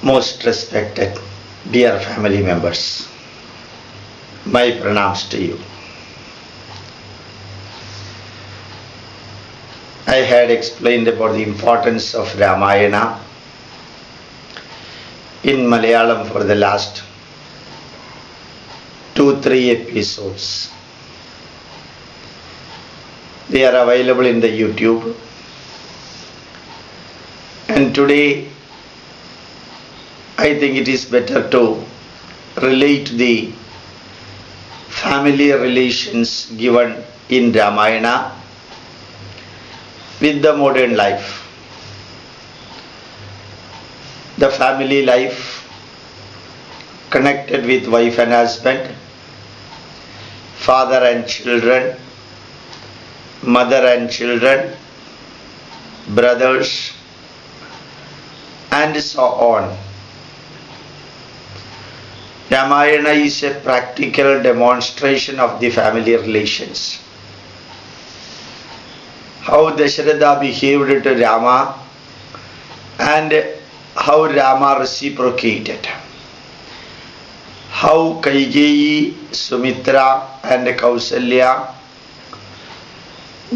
Most respected, dear family members, my pranams to you. I had explained about the importance of Ramayana in Malayalam for the last 2-3 episodes. They are available in the YouTube. And today I think it is better to relate the family relations given in Ramayana with the modern life. The family life connected with wife and husband, father and children, mother and children, brothers, and so on. Ramayana is a practical demonstration of the family relations. How Dasharatha behaved to Rama and how Rama reciprocated. How Kaigeyi, Sumitra and Kausalya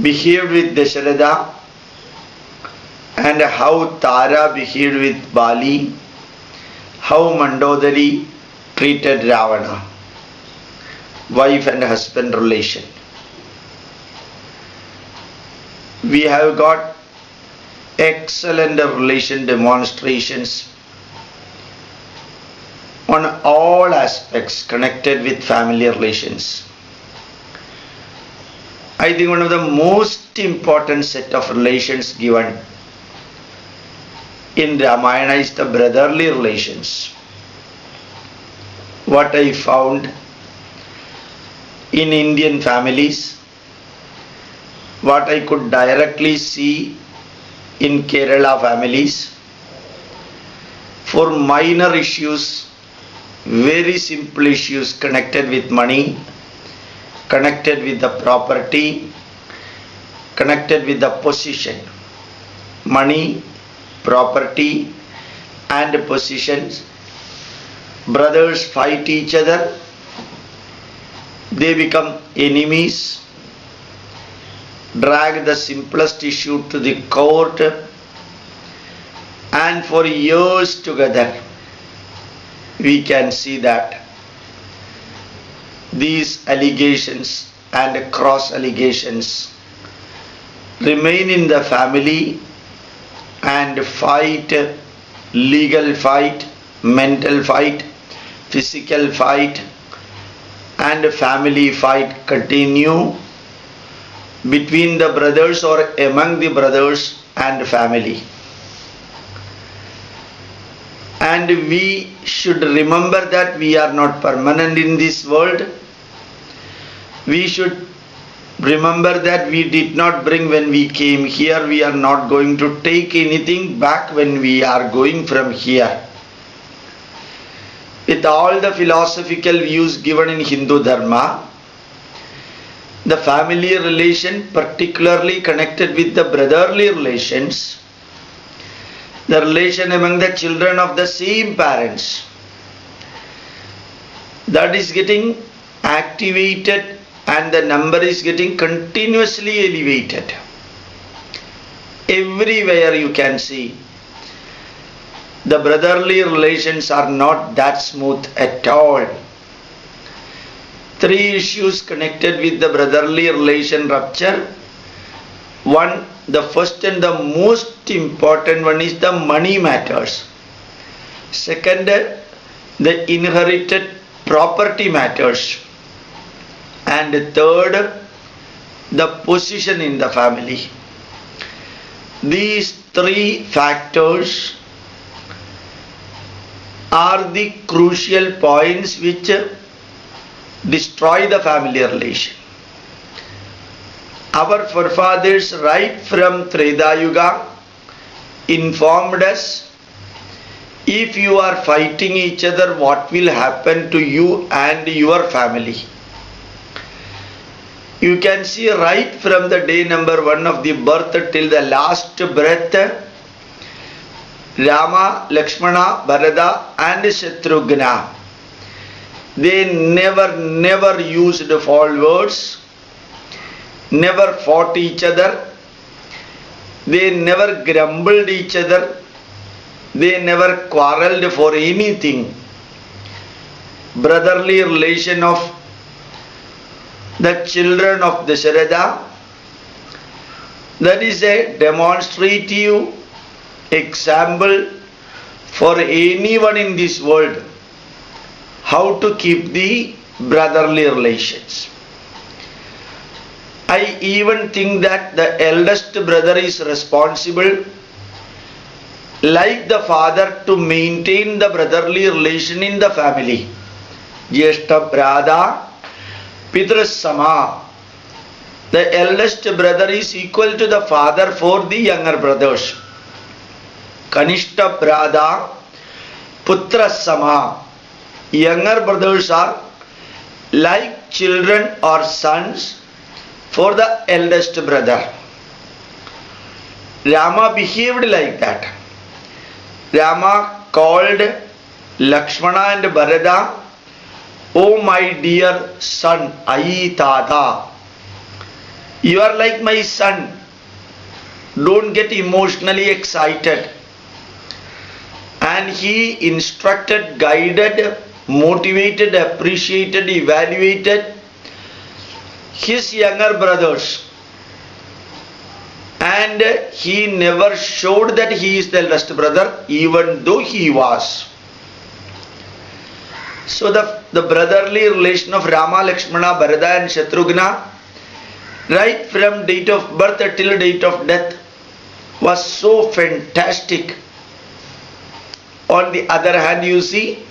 behaved with Dasharatha and how Tara behaved with Bali, how Mandodari treated Ravana, wife and husband relation. We have got excellent relation demonstrations on all aspects connected with family relations. I think one of the most important set of relations given in Ramayana is the brotherly relations. What I found in Indian families, what I could directly see in Kerala families, for minor issues, very simple issues connected with money, connected with the property, connected with the position, money, property and positions, brothers fight each other, they become enemies, drag the simplest issue to the court, and for years together we can see that these allegations and cross allegations remain in the family and fight, legal fight, mental fight, physical fight and family fight continue between the brothers or among the brothers and family. And we should remember that we are not permanent in this world. We should remember that we did not bring when we came here. We are not going to take anything back when we are going from here. With all the philosophical views given in Hindu Dharma, the family relation, particularly connected with the brotherly relations, the relation among the children of the same parents, that is getting activated and the number is getting continuously elevated. Everywhere you can see the brotherly relations are not that smooth at all. 3 issues connected with the brotherly relation rupture. One, the first and the most important one is the money matters. Second, the inherited property matters. And third, the position in the family. These 3 factors are the crucial points which destroy the family relation. Our forefathers right from Treta Yuga informed us, if you are fighting each other, what will happen to you and your family. You can see right from the day number 1 of the birth till the last breath, Rama, Lakshmana, Bharata and Shatrughna, they never used foul words, never fought each other, they never grumbled each other, they never quarreled for anything. Brotherly relation of the children of Dasharatha, that is a demonstrative example for anyone in this world how to keep the brotherly relations. I even think that the eldest brother is responsible, like the father, to maintain the brotherly relation in the family. Jyeshta Brada Pitrasama. The eldest brother is equal to the father for the younger brothers. Kanishta Brada Putrasama. Younger brothers are like children or sons for the eldest brother. Rama behaved like that. Rama called Lakshmana and Bharata, "Oh my dear son, Ai Tata, you are like my son. Don't get emotionally excited." And he instructed, guided, motivated, appreciated, evaluated his younger brothers. And he never showed that he is the eldest brother, even though he was. So the brotherly relation of Rama, Lakshmana, Bharata and Shatrughna, right from date of birth till date of death, was so fantastic. On the other hand, you see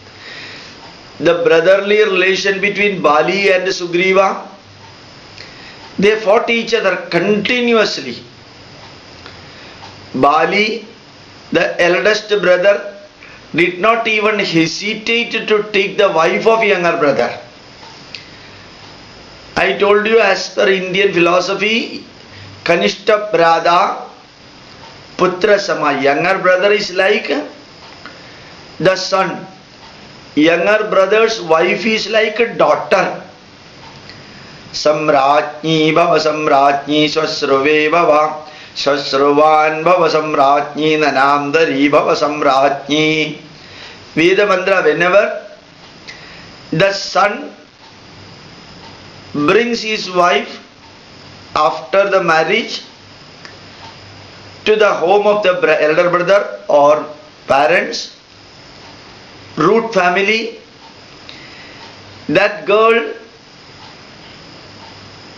the brotherly relation between Bali and Sugriva. They fought each other continuously. Bali, the eldest brother, did not even hesitate to take the wife of younger brother. I told you, as per Indian philosophy, Kanishta Brada Putra Sama. Younger brother is like the son. Younger brother's wife is like a daughter. Samratni bhava samratni swasruve bhava swasruvan bhava samratni nanamdari bhava samratni. Veda mantra, whenever the son brings his wife after the marriage to the home of the elder brother or parents, root family, that girl,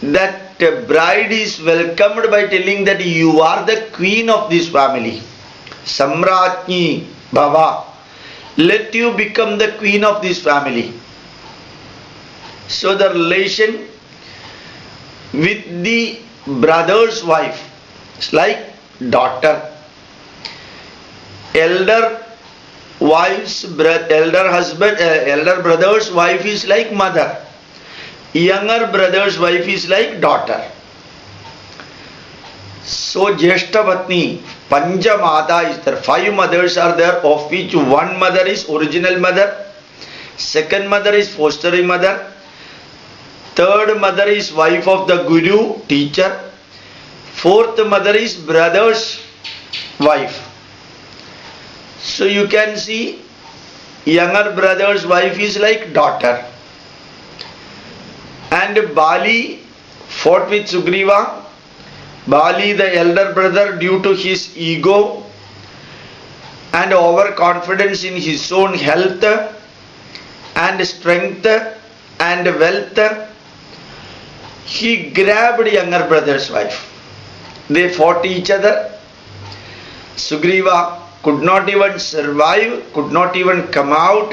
that bride is welcomed by telling that you are the queen of this family. Samratni Bhava. Let you become the queen of this family. So the relation with the brother's wife is like daughter. Elder brother's wife is like mother. Younger brother's wife is like daughter. So Jyeshta Patni, Panjamata is there. 5 mothers are there, of which one mother is original mother, second mother is fostering mother, third mother is wife of the guru, teacher, fourth mother is brother's wife. So you can see younger brother's wife is like daughter. And Bali fought with Sugriva. Bali, the elder brother, due to his ego and overconfidence in his own health and strength and wealth, he grabbed younger brother's wife. They fought each other. Sugriva could not even survive, could not even come out.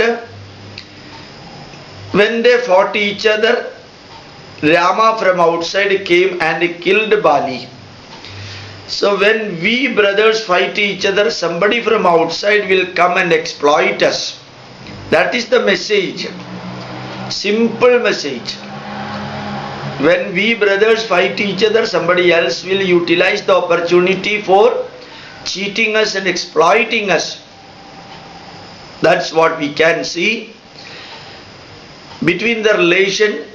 When they fought each other, Rama from outside came and killed Bali. So when we brothers fight each other, somebody from outside will come and exploit us. That is the message. Simple message. When we brothers fight each other, somebody else will utilize the opportunity for cheating us and exploiting us. That's what we can see between the relation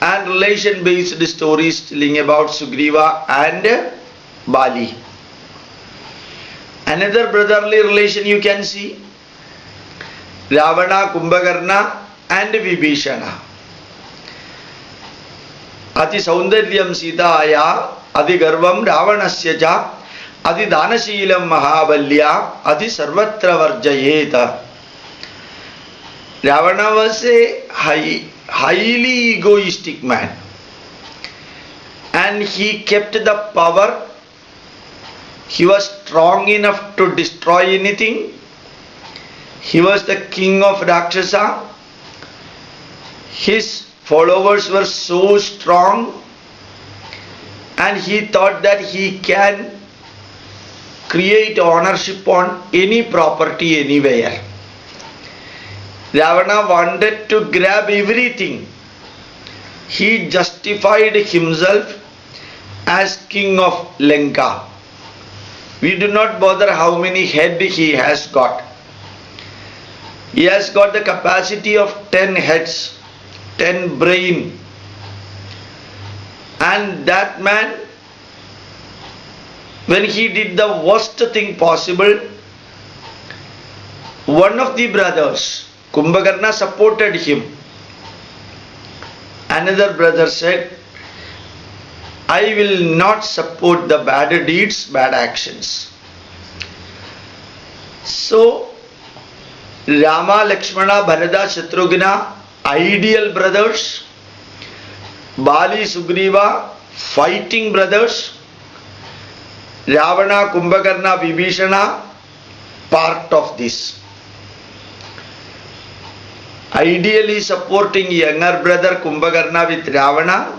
and relation based stories telling about Sugriva and Bali. Another brotherly relation you can see, Ravana, Kumbhakarna and Vibhishana. Ati saundaryam Sitaya, Adi garvam Ravanasya cha, Adi danashilam Mahabalya, Adi sarvatra varjayeta. Ravana was a highly egoistic man, and he kept the power. He was strong enough to destroy anything. He was the king of Rakshasa. His followers were so strong, and he thought that he can create ownership on any property anywhere. Ravana wanted to grab everything. He justified himself as king of Lanka. We do not bother how many heads he has got. He has got the capacity of 10 heads, 10 brain. And that man, when he did the worst thing possible, one of the brothers, Kumbhakarna, supported him. Another brother said, I will not support the bad deeds, bad actions. So, Rama, Lakshmana, Bharata, Shatrughna, ideal brothers, Bali, Sugriva, fighting brothers, Ravana, Kumbhakarna, Vibhishana, part of this. Ideally supporting younger brother Kumbhakarna with Ravana.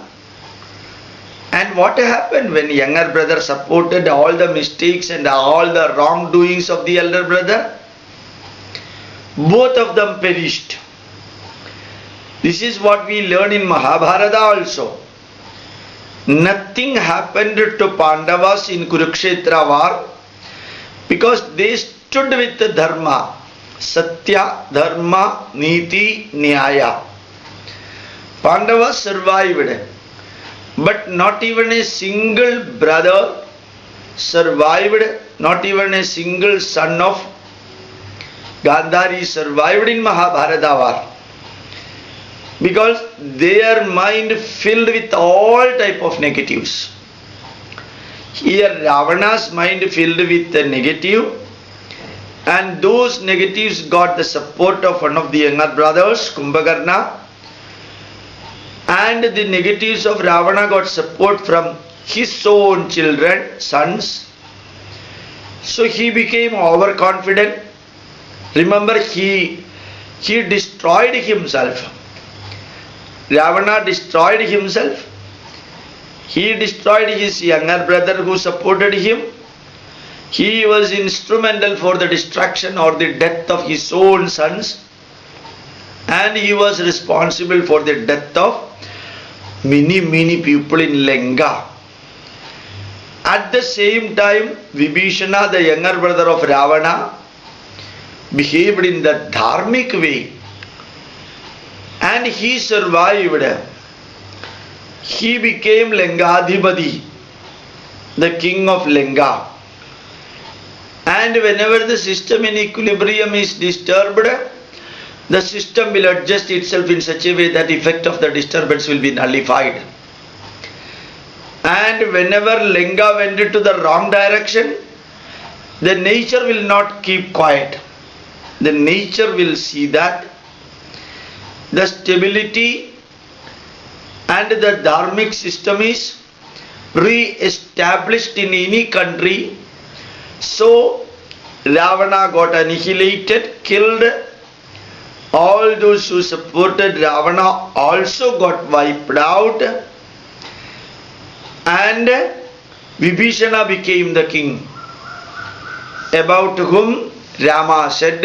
And what happened when younger brother supported all the mistakes and all the wrongdoings of the elder brother? Both of them perished. This is what we learn in Mahabharata also. Nothing happened to Pandavas in Kurukshetra war because they stood with the Dharma. Satya, Dharma, Niti, Nyaya. Pandavas survived. But not even a single brother survived, not even a single son of Gandhari survived in Mahabharata war. Because their mind filled with all type of negatives. Here Ravana's mind filled with the negative, and those negatives got the support of one of the younger brothers, Kumbhakarna. And the negatives of Ravana got support from his own children, sons. So he became overconfident. Remember, he destroyed himself. Ravana destroyed himself. He destroyed his younger brother who supported him. He was instrumental for the destruction or the death of his own sons. And he was responsible for the death of many people in Lanka. At the same time, Vibhishana, the younger brother of Ravana, behaved in the dharmic way. And he survived. He became Langadhipati, the king of Lanka. And whenever the system in equilibrium is disturbed, the system will adjust itself in such a way that the effect of the disturbance will be nullified. And whenever Lanka went into the wrong direction, the nature will not keep quiet. The nature will see that the stability and the dharmic system is re-established in any country. So Ravana got annihilated, killed. All those who supported Ravana also got wiped out, and Vibhishana became the king, about whom Rama said,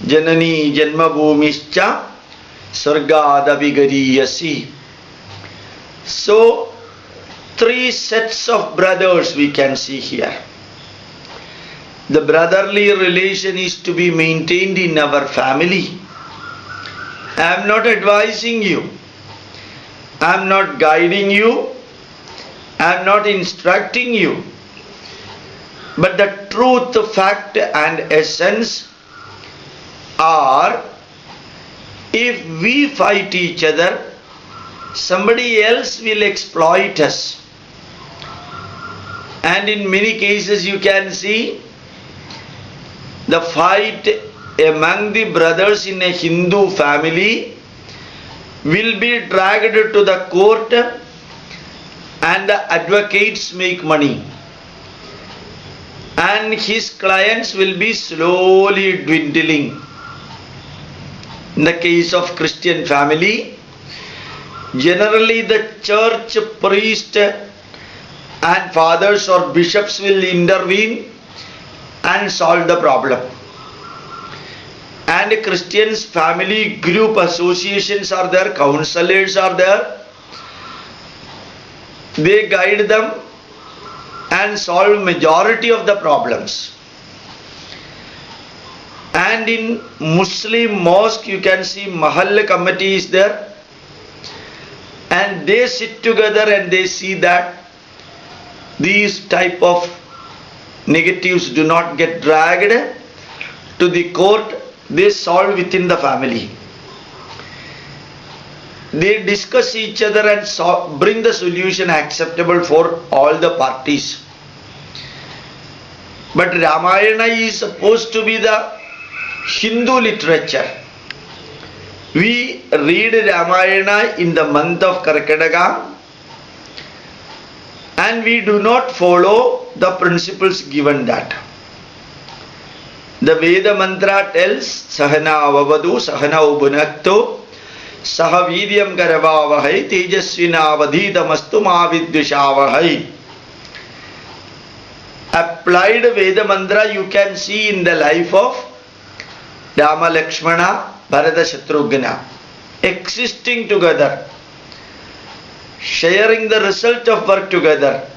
Janani Janmabhumischa Sargadabhigariyasi. So, 3 sets of brothers we can see here. The brotherly relation is to be maintained in our family. I am not advising you. I am not guiding you. I am not instructing you. But the truth, fact and essence are, if we fight each other, somebody else will exploit us. And in many cases you can see the fight among the brothers in a Hindu family will be dragged to the court and the advocates make money. And his clients will be slowly dwindling. In the case of Christian family, generally the church priest and fathers or bishops will intervene and solve the problem. And Christians family group associations are there, counselors are there. They guide them and solve majority of the problems. And in Muslim mosque you can see Mahalla committee is there, and they sit together and they see that these type of negatives do not get dragged to the court. They solve within the family. They discuss each other and bring the solution acceptable for all the parties. But Ramayana is supposed to be the Hindu literature. We read Ramayana in the month of Karkadaga and we do not follow the principles given that. The Veda mantra tells Sahana avavadu Sahana ubhunaktu Sahavidyam karavavahai Tejasvina avadhitamastu mavidvishavahai. Applied Veda mantra you can see in the life of Rama Lakshmana, Bharata Shatrughna, existing together, sharing the result of work together,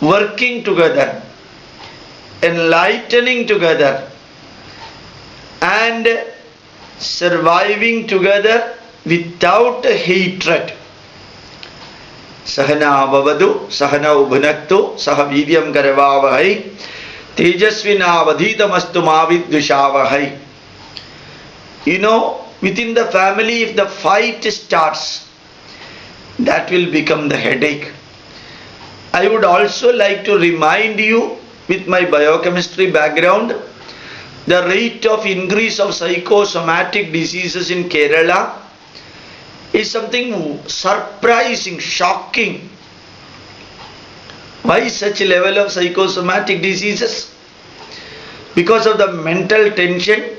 working together, enlightening together, and surviving together without hatred. Sahana avavadu, Sahana ubhunaktu, Sahavidyam karavavahai, Tejasvina avadhitamastu mavidvishavahai. You know, within the family, if the fight starts, that will become the headache. I would also like to remind you, with my biochemistry background, the rate of increase of psychosomatic diseases in Kerala is something surprising, shocking. Why such a level of psychosomatic diseases? Because of the mental tension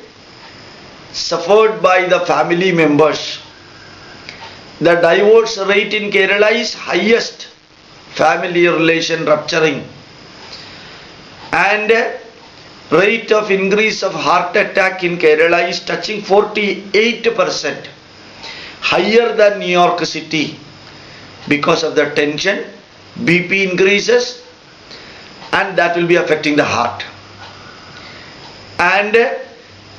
suffered by the family members. The divorce rate in Kerala is highest, family relation rupturing. And rate of increase of heart attack in Kerala is touching 48%, higher than New York City. Because of the tension, BP increases and that will be affecting the heart. And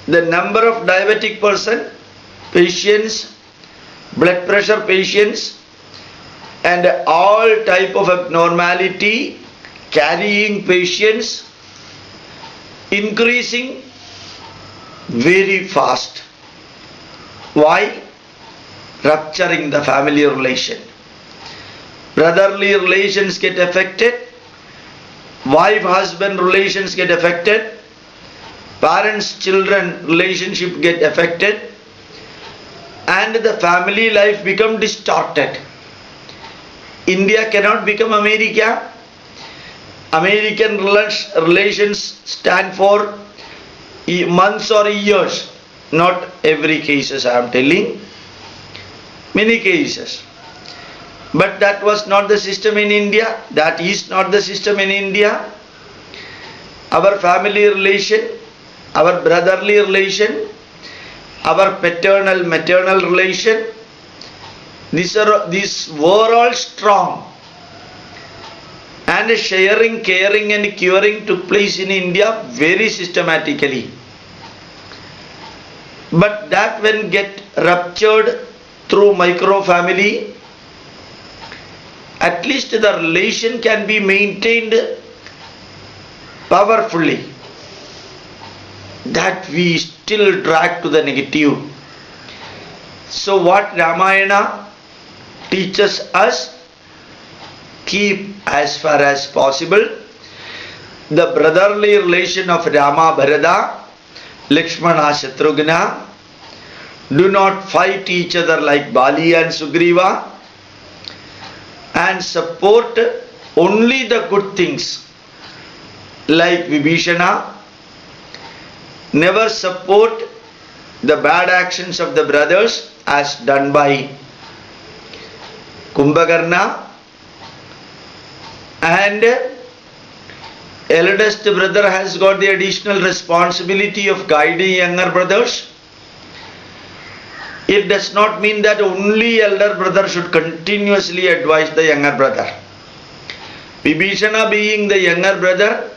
the number of diabetic patients, blood pressure patients, and all type of abnormality carrying patients increasing very fast. Why? Rupturing the family relation. Brotherly relations get affected, wife-husband relations get affected, parents-children relationship get affected, and the family life become distorted. India cannot become America. American relations stand for months or years. Not every cases I am telling, many cases. But that was not the system in India. That is not the system in India. Our family relation, our brotherly relation, our paternal maternal relation, these were all strong. and sharing, caring and curing took place in India very systematically. But that when get ruptured through micro family, at least the relation can be maintained powerfully. That we still drag to the negative. So what Ramayana teaches us, keep as far as possible the brotherly relation of Rama Bharata, Lakshmana Shatrughna. Do not fight each other like Bali and Sugriva, and support only the good things like Vibhishana. Never support the bad actions of the brothers as done by Kumbhakarna, and eldest brother has got the additional responsibility of guiding younger brothers. It does not mean that only elder brother should continuously advise the younger brother. Vibhishana, being the younger brother,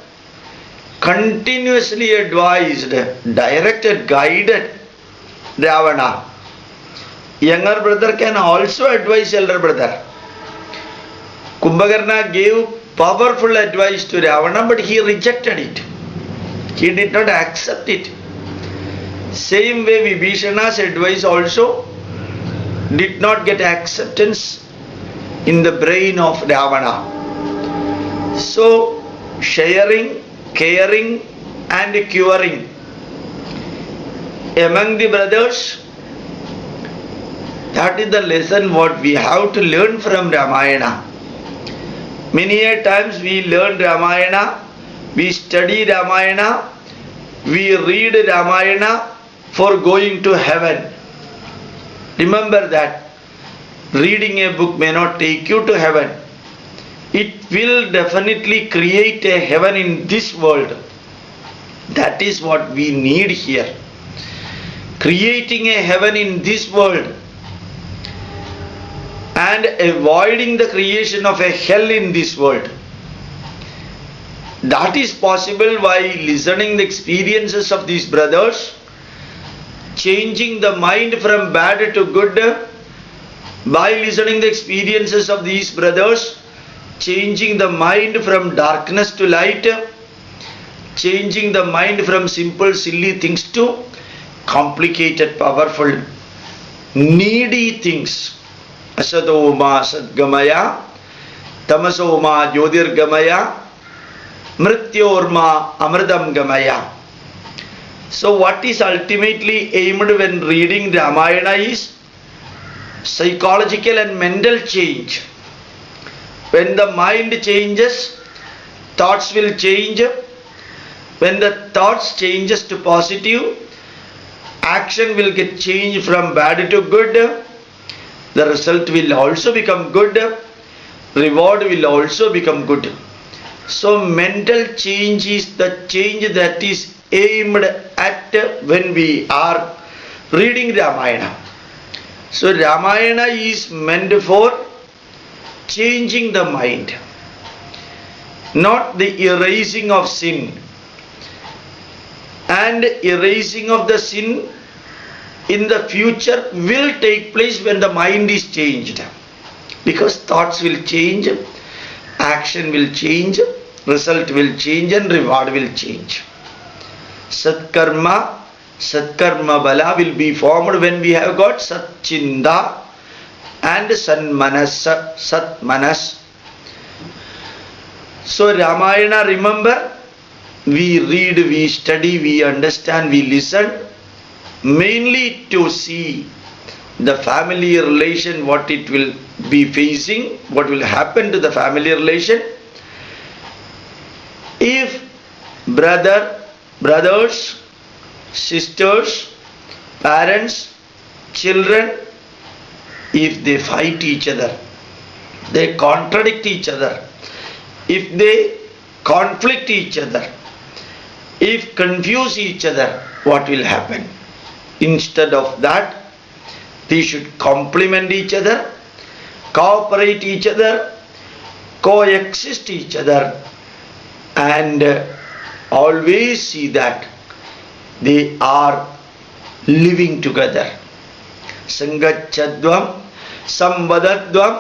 continuously advised, directed, guided Ravana. Younger brother can also advise elder brother. Kumbhakarna gave powerful advice to Ravana, but he rejected it. He did not accept it. Same way Vibhishana's advice also did not get acceptance in the brain of Ravana. So sharing, caring and curing among the brothers, that is the lesson what we have to learn from Ramayana. Many a times we learn Ramayana, we study Ramayana, we read Ramayana for going to heaven. Remember that reading a book may not take you to heaven. It will definitely create a heaven in this world. That is what we need here. Creating a heaven in this world and avoiding the creation of a hell in this world. That is possible by listening the experiences of these brothers, changing the mind from bad to good, by listening the experiences of these brothers, changing the mind from darkness to light, changing the mind from simple silly things to complicated, powerful, needy things. Asadoma Sadgamaya, Tamasoma Jyotirgamaya, Mrityorma Amridam Gamaya. So what is ultimately aimed when reading Ramayana is psychological and mental change. When the mind changes, thoughts will change. When the thoughts changes to positive, action will get changed from bad to good. The result will also become good. Reward will also become good. So mental change is the change that is aimed at when we are reading Ramayana. So Ramayana is meant for changing the mind, not the erasing of sin. And erasing of the sin in the future will take place when the mind is changed, because thoughts will change, action will change, result will change and reward will change. Satkarma bala will be formed when we have got Satchinda and Satmanas. So Ramayana, remember, we read, we study, we understand, we listen, mainly to see the family relation, what it will be facing, what will happen to the family relation. If brothers, sisters, parents, children, if they fight each other, they contradict each other, if they conflict each other, if confuse each other, what will happen? Instead of that, they should complement each other, cooperate each other, coexist each other and always see that they are living together. Sangachadvam samvadadvam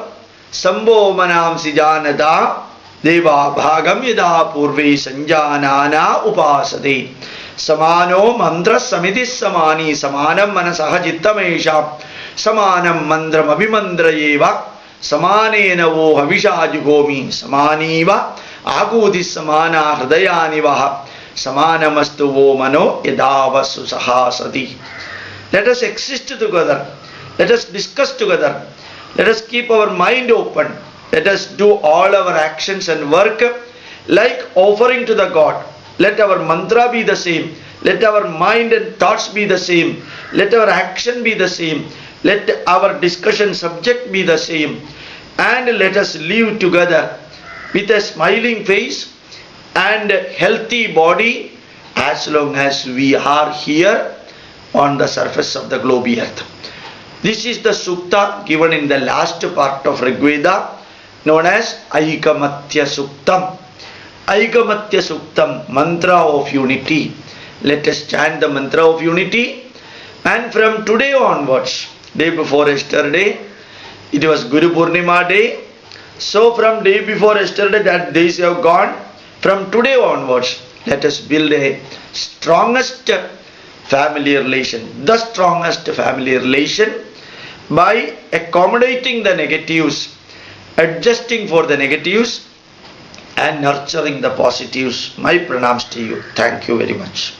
sambho manamsi janata deva bhagam yada purve sanjanana upasade samano mantra samiti samani samanam manasaha chittamesha samanam mantram abhimandrayeva samanena vo havisha jugomi samaniva agudi samana hridayaniva samanamastu vo mano yadavasu sahasati. Let us exist together. Let us discuss together. Let us keep our mind open. Let us do all our actions and work like offering to the God. Let our mantra be the same. Let our mind and thoughts be the same. Let our action be the same. Let our discussion subject be the same. And let us live together with a smiling face and healthy body as long as we are here on the surface of the globe earth. This is the sukta given in the last part of Rigveda, known as Aikamatya Suktam. Aikamatya Suktam, mantra of unity. Let us chant the mantra of unity, and from today onwards, day before yesterday, it was Guru Purnima day. So from day before yesterday, that days have gone. From today onwards, let us build a strongest family relation, the strongest family relation, by accommodating the negatives, adjusting for the negatives, and nurturing the positives. My pranams to you. Thank you very much.